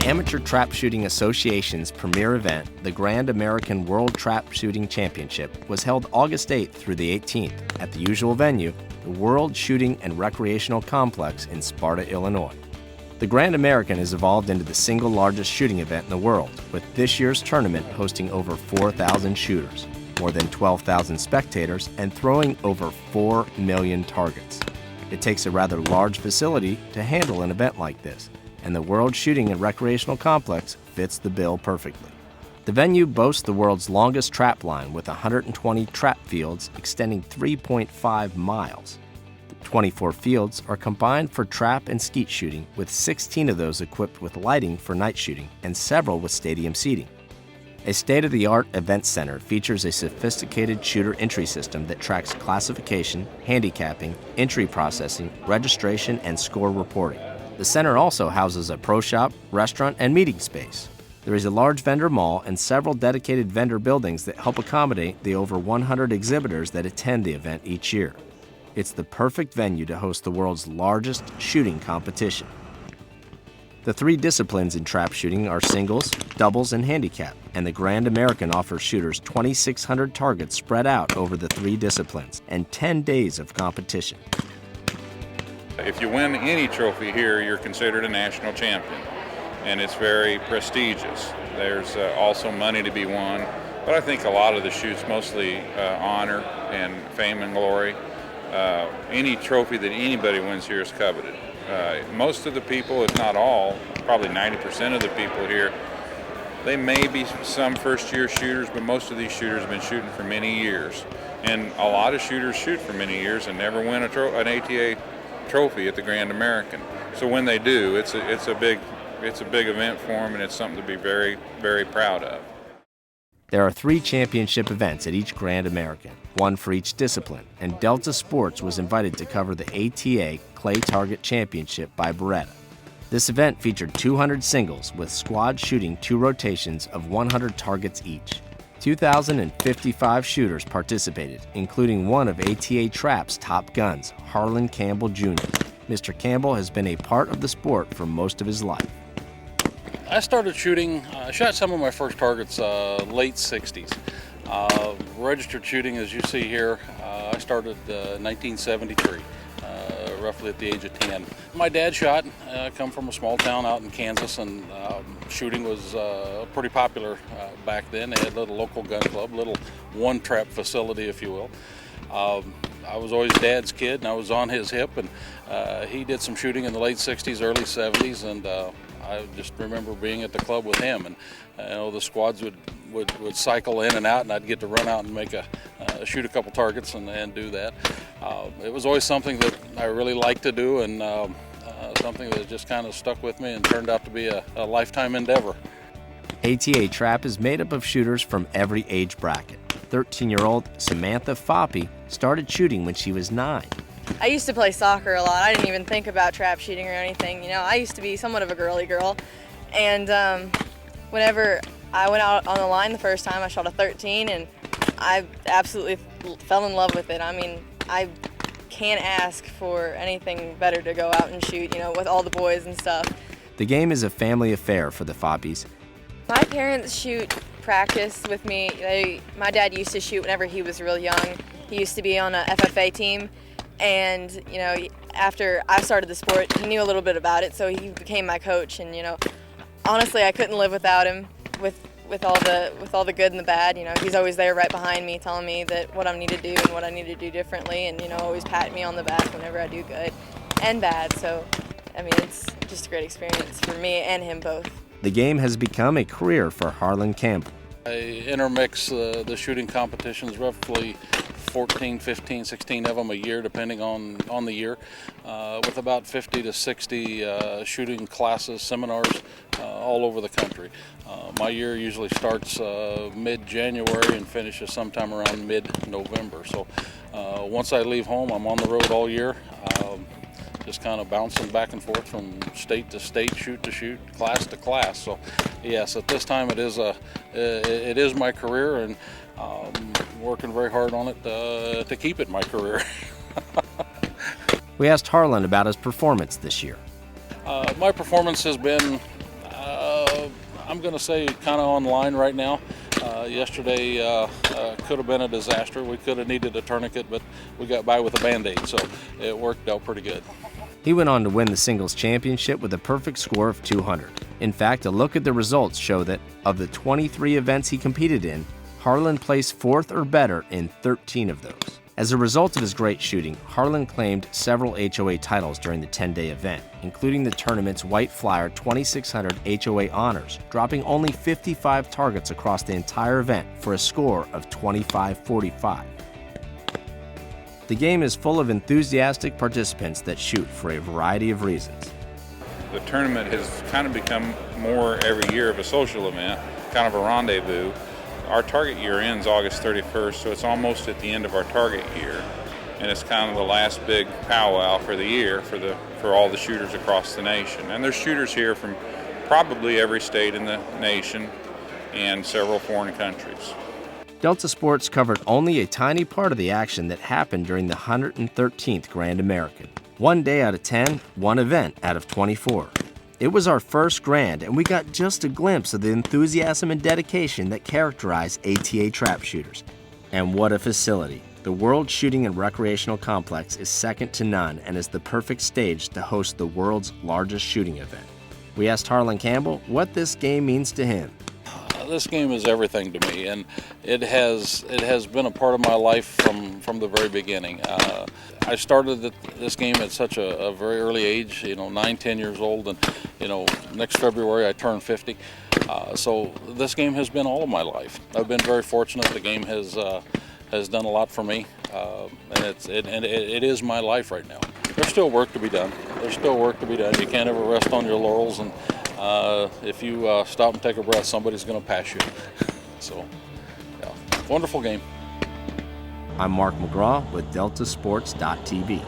Amateur Trap Shooting Association's premier event, the Grand American World Trap Shooting Championship, was held August 8th through the 18th at the usual venue, the World Shooting and Recreational Complex in Sparta, Illinois. The Grand American has evolved into the single largest shooting event in the world, with this year's tournament hosting over 4,000 shooters, more than 12,000 spectators, and throwing over 4 million targets. It takes a rather large facility to handle an event like this, and the World Shooting and Recreational Complex fits the bill perfectly. The venue boasts the world's longest trap line with 120 trap fields extending 3.5 miles. 24 fields are combined for trap and skeet shooting, with 16 of those equipped with lighting for night shooting and several with stadium seating. A state-of-the-art event center features a sophisticated shooter entry system that tracks classification, handicapping, entry processing, registration, and score reporting. The center also houses a pro shop, restaurant, and meeting space. There is a large vendor mall and several dedicated vendor buildings that help accommodate the over 100 exhibitors that attend the event each year. It's the perfect venue to host the world's largest shooting competition. The 3 disciplines in trap shooting are singles, doubles, and handicap, and the Grand American offers shooters 2,600 targets spread out over the 3 disciplines and 10 days of competition. If you win any trophy here, you're considered a national champion, and it's very prestigious. There's also money to be won, but I think a lot of the shoots mostly honor and fame and glory. Any trophy that anybody wins here is coveted. Most of the people, if not all, probably 90% of the people here, they may be some first-year shooters, but most of these shooters have been shooting for many years. And a lot of shooters shoot for many years and never win an ATA trophy at the Grand American. So when they do, it's a big event for them, and it's something to be very, very proud of. There are 3 championship events at each Grand American, 1 for each discipline, and Delta Sports was invited to cover the ATA Clay Target Championship by Beretta. This event featured 200 singles with squad shooting 2 rotations of 100 targets each. 2,055 shooters participated, including one of ATA Trap's top guns, Harlan Campbell Jr. Mr. Campbell has been a part of the sport for most of his life. I started shooting, I shot some of my first targets late 60s. Registered shooting, as you see here, I started 1973, roughly at the age of 10. My dad shot, come from a small town out in Kansas, and shooting was pretty popular back then. They had a little local gun club, little one-trap facility, if you will. I was always Dad's kid, and I was on his hip, and he did some shooting in the late 60s, early 70s, and I just remember being at the club with him, and the squads would cycle in and out, and I'd get to run out and make shoot a couple targets and do that. It was always something that I really liked to do, and something that just kind of stuck with me and turned out to be a lifetime endeavor. ATA Trap is made up of shooters from every age bracket. 13-year-old Samantha Foppe started shooting when she was 9. I used to play soccer a lot. I didn't even think about trap shooting or anything. You know, I used to be somewhat of a girly girl, and whenever I went out on the line the first time, I shot a 13, and I absolutely fell in love with it. I mean, I can't ask for anything better to go out and shoot, you know, with all the boys and stuff. The game is a family affair for the Foppes. My parents shoot practice with me. My dad used to shoot whenever he was real young. He used to be on a FFA team, and you know, after I started the sport, he knew a little bit about it, so he became my coach. And you know, honestly, I couldn't live without him. With all the good and the bad, you know, he's always there right behind me, telling me that what I need to do and what I need to do differently, and you know, always patting me on the back whenever I do good and bad. So, I mean, it's just a great experience for me and him both. The game has become a career for Harlan Campbell. I intermix the shooting competitions, roughly 14, 15, 16 of them a year, depending on the year, with about 50 to 60 shooting classes, seminars all over the country. My year usually starts mid-January and finishes sometime around mid-November. So once I leave home, I'm on the road all year, just kind of bouncing back and forth from state to state, shoot to shoot, class to class. So yes, at this time it is my career, and working very hard on it to keep it my career. We asked Harlan about his performance this year. My performance has been I'm going to say kind of online right now. Yesterday could have been a disaster. We could have needed a tourniquet, but we got by with a Band-Aid, so it worked out pretty good. He went on to win the singles championship with a perfect score of 200. In fact, a look at the results show that of the 23 events he competed in, Harlan placed 4th or better in 13 of those. As a result of his great shooting, Harlan claimed several HOA titles during the 10-day event, including the tournament's White Flyer 2600 HOA honors, dropping only 55 targets across the entire event for a score of 25-45. The game is full of enthusiastic participants that shoot for a variety of reasons. The tournament has kind of become more every year of a social event, kind of a rendezvous. Our target year ends August 31st, so it's almost at the end of our target year, and it's kind of the last big powwow for the year for all the shooters across the nation. And there's shooters here from probably every state in the nation and several foreign countries. Delta Sports covered only a tiny part of the action that happened during the 113th Grand American. 1 day out of 10, 1 event out of 24. It was our first Grand, and we got just a glimpse of the enthusiasm and dedication that characterize ATA trap shooters. And what a facility. The World Shooting and Recreational Complex is second to none and is the perfect stage to host the world's largest shooting event. We asked Harlan Campbell what this game means to him. This game is everything to me, and it has been a part of my life from the very beginning. I started this game at such a very early age, 9, 10 years old, and next February I turn 50. So this game has been all of my life. I've been very fortunate. The game has done a lot for me, and it is my life right now. There's still work to be done. You can't ever rest on your laurels, and if you stop and take a breath, somebody's going to pass you. So, yeah, wonderful game. I'm Mark McGraw with DeltaSports.tv.